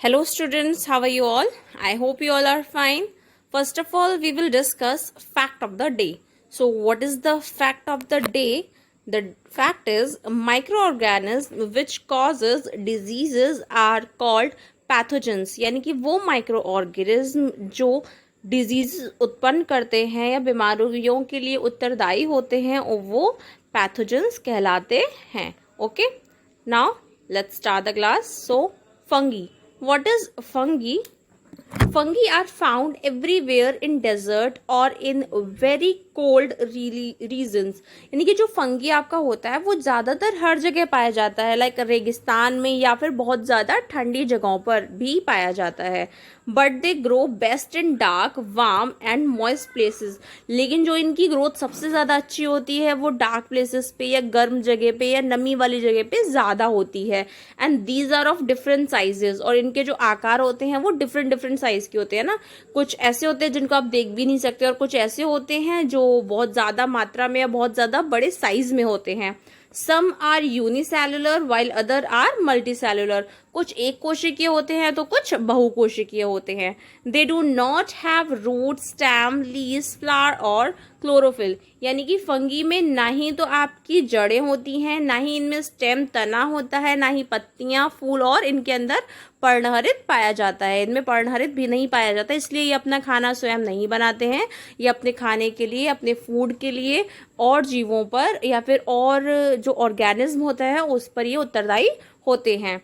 Hello students, how are you all? I hope you all are fine. First of all, we will discuss fact of the day. So what is the fact of the day? The fact is microorganisms which causes diseases are called pathogens. यानी कि वो microorganism जो disease उत्पन्न करते हैं या बीमारियों के लिए उत्तरदायी होते हैं और वो पैथोजेंस कहलाते हैं. Okay, now let's start the class. So fungi. What is fungi? Fungi are found everywhere in desert or in very cold regions. यानी कि जो फंगी आपका होता है वो ज़्यादातर हर जगह पाया जाता है, लाइक रेगिस्तान में या फिर बहुत ज़्यादा ठंडी जगहों पर भी पाया जाता है. But they grow best in dark, warm and moist places. लेकिन जो इनकी ग्रोथ सबसे ज़्यादा अच्छी होती है वो डार्क प्लेसेस पे या गर्म जगह पे या नमी वाली जगह पे ज़्यादा होती है. And these are of different sizes. और इनके जो आकार होते हैं वो डिफरेंट डिफरेंट साइज के होते हैं ना. कुछ ऐसे होते हैं जिनको आप देख भी नहीं सकते और कुछ ऐसे होते हैं जो बहुत ज़्यादा मात्रा में या बहुत ज़्यादा बड़े साइज में होते हैं. Some are unicellular while other are multicellular. कुछ एक कोशिकीय होते हैं तो कुछ बहुकोशिकीय होते हैं. They do not have root, stem, leaves, flower और क्लोरोफिल. यानी कि फंगी में ना ही तो आपकी जड़ें होती हैं, ना ही इनमें स्टेम तना होता है, ना ही पत्तियां, फूल, और इनके अंदर पर्णहरित पाया जाता है. इनमें पर्णहरित भी नहीं पाया जाता, इसलिए ये अपना खाना स्वयं नहीं बनाते हैं. ये अपने खाने के लिए, अपने फूड के लिए और जीवों पर या फिर और जो ऑर्गेनिज्म होता है उस पर ये उत्तरदायी होते हैं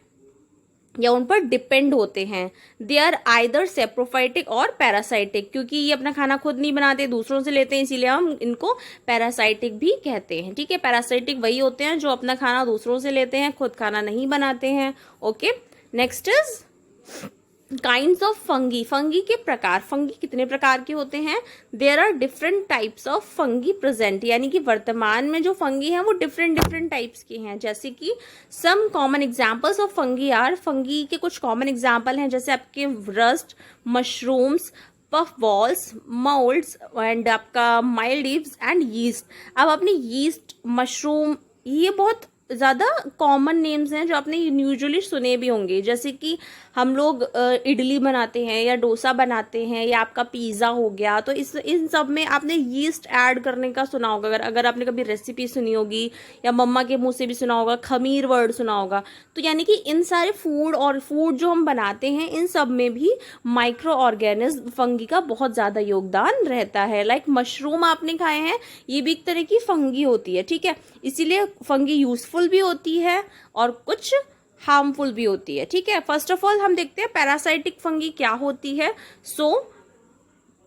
या उन पर डिपेंड होते हैं. दे आर आइदर सेप्रोफाइटिक और पैरासाइटिक. क्योंकि ये अपना खाना खुद नहीं बनाते, दूसरों से लेते हैं, इसीलिए हम इनको पैरासाइटिक भी कहते हैं. ठीक है, पैरासाइटिक वही होते हैं जो अपना खाना दूसरों से लेते हैं, खुद खाना नहीं बनाते हैं. Okay, next is kinds of fungi. Fungi के प्रकार. फंगी कितने प्रकार के होते हैं? There are different types of fungi present. यानी कि वर्तमान में जो फंगी हैं वो डिफरेंट डिफरेंट टाइप्स के हैं. जैसे कि some common examples of fungi are. Fungi के कुछ कॉमन एग्जांपल हैं जैसे आपके rust, mushrooms, puff balls, moulds and आपका माइल्डीव्स एंड यीस्ट. अब आपने यीस्ट, मशरूम, ये बहुत ज़्यादा कॉमन नेम्स हैं जो आपने यूजुअली सुने भी होंगे. जैसे कि हम लोग इडली बनाते हैं या डोसा बनाते हैं या आपका पिज़्ज़ा हो गया, तो इन सब में आपने यीस्ट ऐड करने का सुना होगा. अगर आपने कभी रेसिपी सुनी होगी या मम्मा के मुंह से भी सुना होगा, खमीर वर्ड सुना होगा. तो यानी कि इन सारे फूड जो हम बनाते हैं इन सब में भी माइक्रो ऑर्गेनिज्म फंगी का बहुत ज़्यादा योगदान रहता है. लाइक मशरूम आपने खाए हैं, ये भी एक तरह की फंगी होती है. ठीक है, इसीलिए फंगी यूजफुल भी होती है और कुछ हार्मफुल भी होती है. ठीक है, फर्स्ट ऑफ ऑल हम देखते हैं पैरासाइटिक फंगी क्या होती है. सो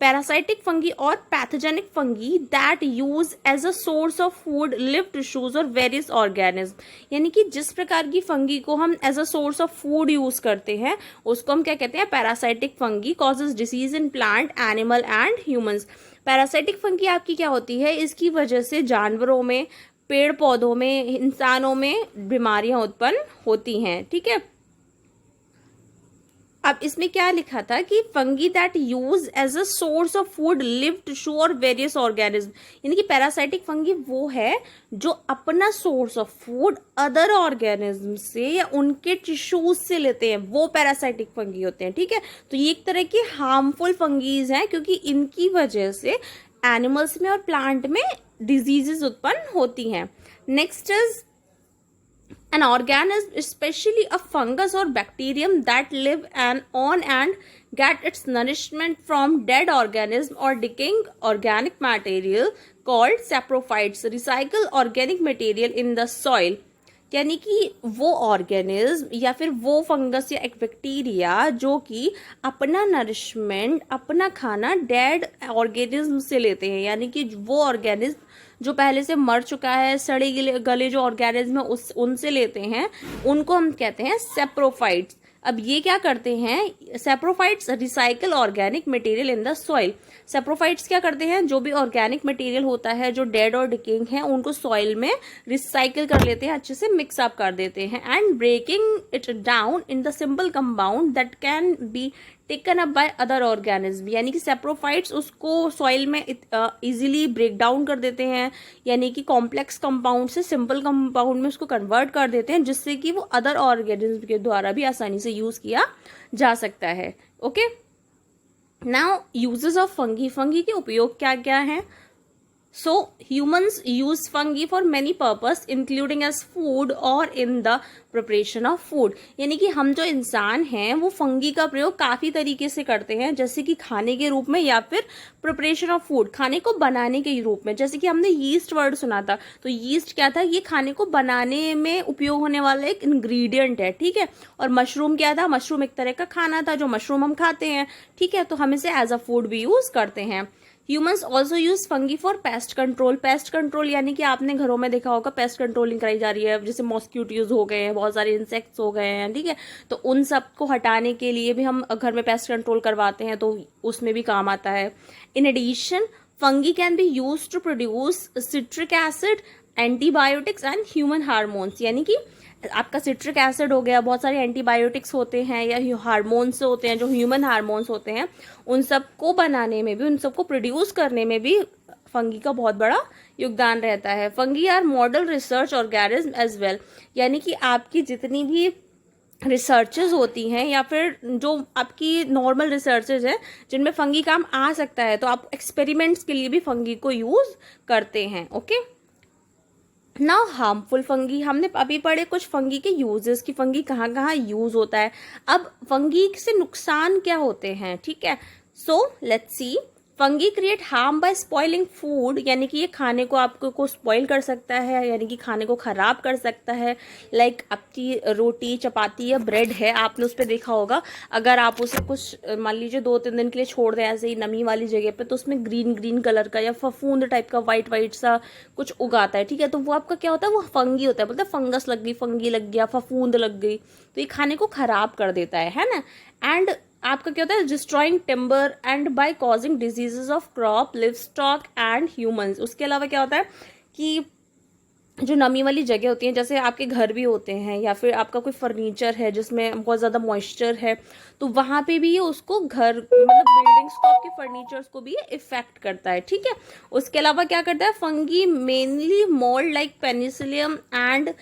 पैरासाइटिक फंगी और pathogenic fungi that use as a source of food, live tissues और वेरियस ऑर्गेनिज्म. यानी कि जिस प्रकार की फंगी को हम as a source of food use करते हैं उसको हम क्या कहते हैं? Parasitic fungi. Causes disease in plant, animal and humans. Parasitic fungi आपकी क्या होती है? इसकी वजह से जानवरों में, पेड़ पौधों में, इंसानों में बीमारियां उत्पन्न होती हैं. ठीक है, अब इसमें क्या लिखा था कि fungi that use as a source of food, live tissue और वेरियस ऑर्गेनिज्म. यानी कि पैरासाइटिक फंगी वो है जो अपना source of food other organism से या उनके टिश्यूज से लेते हैं, वो पैरासाइटिक फंगी होते हैं. ठीक है, तो ये एक तरह की हार्मफुल फंगीज हैं क्योंकि इनकी वजह से एनिमल्स में और प्लांट में डिजीजेस उत्पन्न होती हैं. Next is an organism, especially a fungus or bacterium that live on and get its nourishment from dead organism or decaying organic material called saprophytes, recycle organic material in the soil. यानी कि वो organism या फिर वो fungus या एक bacteria जो कि अपना नरिशमेंट, अपना खाना डेड ऑर्गेनिज्म से लेते हैं. यानी कि वो ऑर्गेनिज्म जो पहले से मर चुका है, सड़े गले जो ऑर्गेनिज्म है उनसे लेते हैं, उनको हम कहते हैं सेप्रोफाइट्स. अब ये क्या करते हैं? Saprophytes recycle organic material in the soil. Saprophytes क्या करते हैं? जो भी ऑर्गेनिक मटेरियल होता है जो डेड और डिकेइंग है उनको सॉइल में रिसाइकल कर लेते हैं, अच्छे से मिक्स अप कर देते हैं. And breaking it down in the simple compound that can be taken up by other organism, यानी कि सेप्रोफाइट्स उसको सॉइल में इजीली ब्रेक डाउन कर देते हैं, यानी कि कॉम्प्लेक्स कंपाउंड से सिंपल कंपाउंड में उसको कन्वर्ट कर देते हैं, जिससे कि वो अदर ऑर्गेनिज्म के द्वारा भी आसानी से यूज किया जा सकता है। Okay, now uses of fungi, fungi के उपयोग क्या क्या हैं? So humans use fungi for many purpose including as food or in the preparation of food, यानी कि हम जो इंसान हैं वो फंगी का प्रयोग काफ़ी तरीके से करते हैं, जैसे कि खाने के रूप में या फिर प्रिपरेशन ऑफ फूड, खाने को बनाने के रूप में। जैसे कि हमने यीस्ट वर्ड सुना था, तो यीस्ट क्या था? ये खाने को बनाने में उपयोग होने वाला एक इंग्रेडिएंट है, ठीक है। और मशरूम क्या था? मशरूम एक तरह का खाना था जो मशरूम हम खाते हैं, ठीक है, तो हम इसे एज अ फूड भी यूज करते हैं। Humans also use fungi for pest control, pest control यानी कि आपने घरों में देखा होगा पेस्ट कंट्रोलिंग कराई जा रही है, जैसे मॉस्क्यूटोज हो गए हैं, बहुत सारे इंसेक्ट्स हो गए हैं, ठीक है, तो उन सब को हटाने के लिए भी हम घर में पेस्ट कंट्रोल करवाते हैं, तो उसमें भी काम आता है। In addition fungi can be use to produce citric acid, antibiotics and human hormones, यानी कि आपका सिट्रिक एसिड हो गया, बहुत सारे एंटीबायोटिक्स होते हैं या हार्मोन्स होते हैं जो ह्यूमन हार्मोन्स होते हैं, उन सब को बनाने में भी, उन सबको प्रोड्यूस करने में भी फंगी का बहुत बड़ा योगदान रहता है। Fungi are model research organism as well, यानी कि आपकी जितनी भी रिसर्चेज होती हैं या फिर जो आपकी नॉर्मल रिसर्चेज है जिनमें फंगी काम आ सकता है, तो आप एक्सपेरिमेंट्स के लिए भी फंगी को यूज करते हैं। ओके, नाउ हार्मफुल फंगी, हमने अभी पढ़े कुछ फंगी के यूजेस कि फंगी कहाँ कहाँ यूज होता है। अब फंगी से नुकसान क्या होते हैं, ठीक है। So let's see, fungi create harm bye spoiling food, यानी कि ये खाने को आपको को स्पॉइल कर सकता है, यानी कि खाने को खराब कर सकता है। लाइक आपकी रोटी चपाती या ब्रेड है, आपने उस पर देखा होगा, अगर आप उसे कुछ मान लीजिए 2-3 दिन के लिए छोड़ दें ऐसे ही नमी वाली जगह पे, तो उसमें ग्रीन ग्रीन कलर का या फफूंद टाइप का वाइट वाइट सा कुछ उगाता है, ठीक है, तो वो आपका क्या होता है? वो फंगी होता है, बोलते हैं फंगस लग गई, फंगी लग गया, फफूंद लग गई, तो ये खाने को खराब कर देता है ना। एंड आपका क्या होता है? Destroying timber and by causing diseases of crop, live stock and humans. उसके अलावा क्या होता है कि जो नमी वाली जगह होती है, जैसे आपके घर भी होते हैं या फिर आपका कोई फर्नीचर है जिसमें बहुत ज़्यादा मॉइस्चर है, तो वहाँ पे भी ये उसको घर मतलब बिल्डिंग्स को, आपके फर्नीचर्स को भी ये इफेक्ट करता है, ठीक है। उसके अलावा क्या करता है? Fungi mainly mould like Penicillium and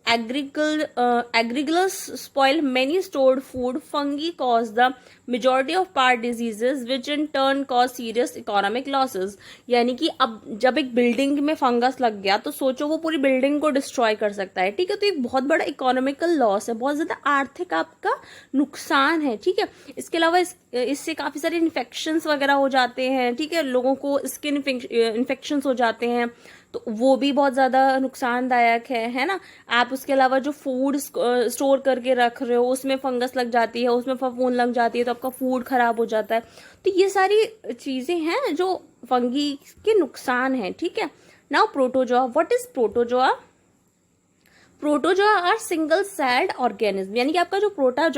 aggregalus spoil many stored food. Fungi cause the majority of part diseases which in turn cause serious economic losses. यानी कि अब जब एक बिल्डिंग में फंगस लग गया तो सोचो वो पूरी बिल्डिंग को डिस्ट्रॉय कर सकता है, ठीक है, तो एक बहुत बड़ा इकोनॉमिकल लॉस है, बहुत ज़्यादा आर्थिक आपका नुकसान है, ठीक है। इसके अलावा इससे काफ़ी सारे इन्फेक्शंस वगैरह हो जाते हैं, ठीक है, लोगों को स्किन इन्फेक्शंस हो जाते हैं, तो वो भी बहुत ज़्यादा नुकसानदायक है ना। आप उसके अलावा जो फूड स्टोर करके रख रहे हो उसमें फंगस लग जाती है, उसमें फफूंद लग जाती है, तो आपका फूड खराब हो जाता है। तो ये सारी चीज़ें हैं जो फंगी के नुकसान हैं, ठीक है। Now protozoa, what is protozoa? Protozoa are single celled organism, यानी कि आपका जो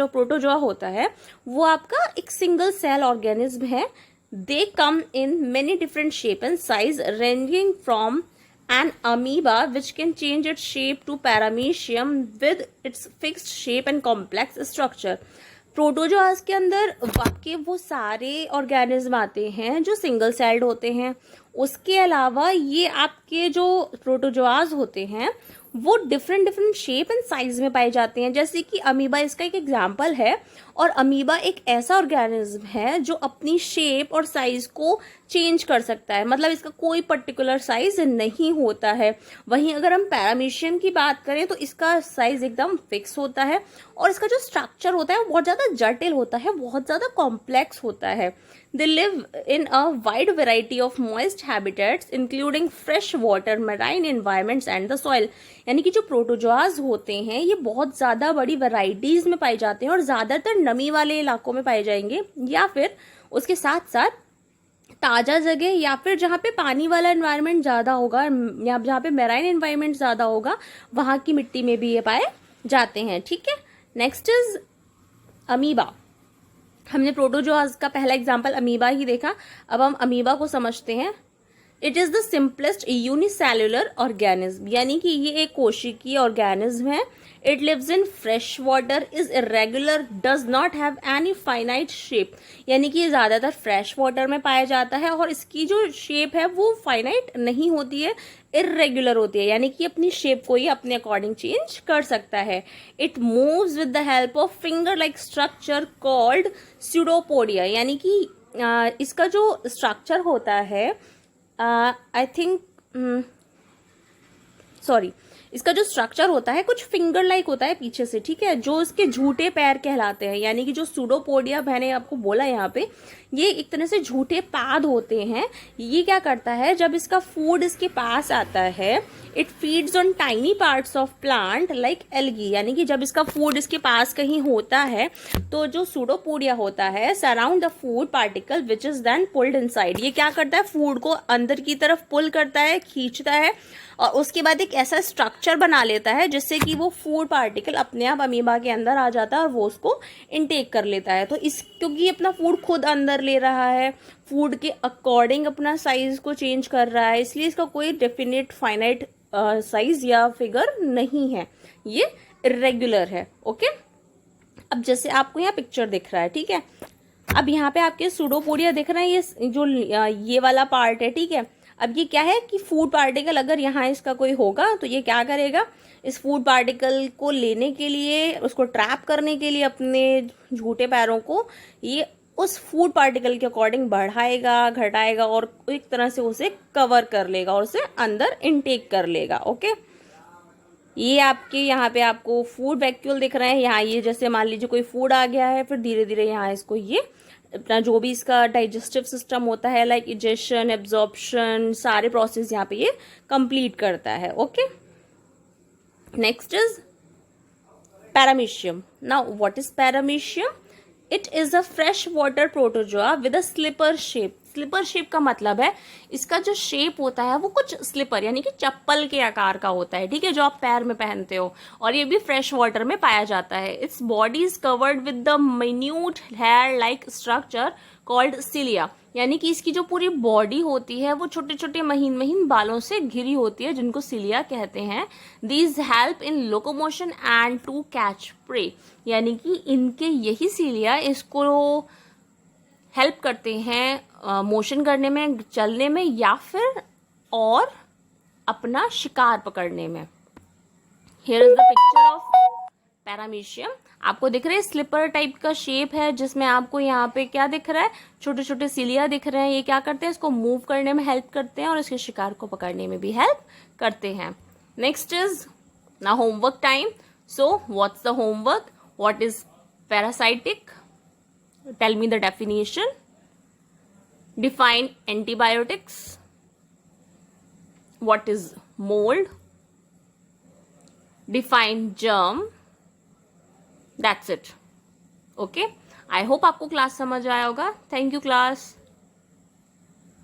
प्रोटोजोआ होता है वो आपका एक सिंगल सेल ऑर्गेनिज्म है। They come in many different shape and size ranging from an amoeba which can change its shape to paramecium with its fixed shape and complex structure. प्रोटोजोआस के अंदर वाकई वो सारे ऑर्गेनिज्म आते हैं जो सिंगल सेल्ड होते हैं। उसके अलावा ये आपके जो प्रोटोजोआस होते हैं वो डिफरेंट शेप एंड साइज में पाए जाते हैं, जैसे कि अमीबा इसका एक एग्जाम्पल है। और अमीबा एक ऐसा ऑर्गेनिज्म है जो अपनी शेप और साइज को चेंज कर सकता है, मतलब इसका कोई पर्टिकुलर साइज नहीं होता है। वहीं अगर हम पैरामीशियम की बात करें तो इसका साइज एकदम फिक्स होता है और इसका जो स्ट्रक्चर होता है वो बहुत ज़्यादा जटिल होता है, बहुत ज़्यादा कॉम्प्लेक्स होता है। They live in a wide variety of moist habitats including fresh water, marine environments and the soil. यानी कि जो प्रोटोजोआस होते हैं ये बहुत ज़्यादा बड़ी वैरायटीज में पाए जाते हैं और ज़्यादातर नमी वाले इलाकों में पाए जाएंगे, या फिर उसके साथ साथ ताज़ा जगह या फिर जहाँ पे पानी वाला एनवायरनमेंट ज़्यादा होगा या जहाँ पे मेराइन एनवायरनमेंट ज़्यादा होगा वहाँ की मिट्टी में भी ये पाए जाते हैं, ठीक है। Next is amoeba. हमने प्रोटोजोआस का पहला एग्जाम्पल अमीबा ही देखा, अब हम अमीबा को समझते हैं। It is the simplest unicellular organism, यानी कि ये एक कोशिकीय ऑर्गेनिज्म है. It lives in fresh water, is irregular, does not have any finite shape, यानी कि ये ज्यादातर फ्रेश वाटर में पाया जाता है और इसकी जो शेप है वो फाइनाइट नहीं होती है, इरेगुलर होती है, यानी कि अपनी शेप को ही अपने अकॉर्डिंग चेंज कर सकता है. It moves with the help of finger like structure called pseudopodia, यानी कि इसका जो स्ट्रक्चर होता है, आई थिंक सॉरी, इसका जो स्ट्रक्चर होता है कुछ फिंगर लाइक होता है पीछे से, ठीक है, जो इसके झूठे पैर कहलाते हैं. यानी कि जो सूडोपोडिया मैंने आपको बोला यहाँ पे, ये एक तरह से झूठे पाद होते हैं. ये क्या करता है, जब इसका फूड इसके पास आता है, it feeds on tiny parts of plant like algae, यानी कि जब इसका फूड इसके पास कहीं होता है तो जो सूडोपोडिया होता है surround the food particle which is then pulled inside. ये क्या करता है, फूड को अंदर की तरफ पुल करता है, खींचता है, और उसके बाद एक ऐसा स्ट्रक्चर बना लेता है जिससे कि वो फूड पार्टिकल अपने आप अमीबा के अंदर आ जाता है और वो उसको इनटेक कर लेता है. तो इस क्योंकि अपना फूड खुद अंदर ले रहा है, फूड के अकॉर्डिंग अपना साइज को चेंज कर रहा है, इसलिए इसका कोई डेफिनेट फाइनाइट साइज या फिगर नहीं है, ये इरेगुलर है. ओके, अब जैसे आपको यहाँ पिक्चर दिख रहा है, ठीक है, अब यहाँ पे आपके सूडोपोडिया दिख रहा है, ये जो ये वाला पार्ट है, ठीक है. अब ये क्या है कि फूड पार्टिकल अगर यहाँ इसका कोई होगा तो ये क्या करेगा, इस फूड पार्टिकल को लेने के लिए, उसको ट्रैप करने के लिए अपने झूठे पैरों को ये उस फूड पार्टिकल के अकॉर्डिंग बढ़ाएगा, घटाएगा और एक तरह से उसे कवर कर लेगा और उसे अंदर इनटेक कर लेगा. ओके, ये आपके यहाँ पे आपको फूड वैक्यूल दिख रहे हैं. यहाँ ये जैसे मान लीजिए कोई फूड आ गया है, फिर धीरे धीरे यहाँ इसको ये अपना जो भी इसका डाइजेस्टिव सिस्टम होता है लाइक इजेशन, एब्जॉर्प्शन, सारे प्रोसेस यहाँ पे ये कंप्लीट करता है. Okay, next is paramecium. Now what is paramecium? It is a fresh water protozoa with a slipper shape. Slipper shape का मतलब है इसका जो शेप होता है वो कुछ स्लिपर यानी कि चप्पल के आकार का होता है, ठीक है, जो आप पैर में पहनते हो, और ये भी फ्रेश वाटर में पाया जाता है. Its body is covered with the minute hair like structure called cilia, यानी कि इसकी जो पूरी बॉडी होती है वो छोटे छोटे महीन महीन बालों से घिरी होती है जिनको सिलिया कहते हैं. These help in locomotion and to catch prey, यानी कि इनके यही सिलिया इसको हेल्प करते हैं मोशन करने में, चलने में, या फिर और अपना शिकार पकड़ने में. Here is the picture of paramecium. आपको दिख रहा है स्लिपर टाइप का शेप है जिसमें आपको यहाँ पे क्या दिख रहा है, छोटे छोटे सिलिया दिख रहे हैं. ये क्या करते हैं, इसको मूव करने में हेल्प करते हैं और इसके शिकार को पकड़ने में भी हेल्प करते हैं. नेक्स्ट इज ना homework time. So what's the homework? What is parasitic? Tell me the definition. Define antibiotics. What is mold? Define germ. That's it. Okay. I hope आपको क्लास समझ आया होगा. Thank you class.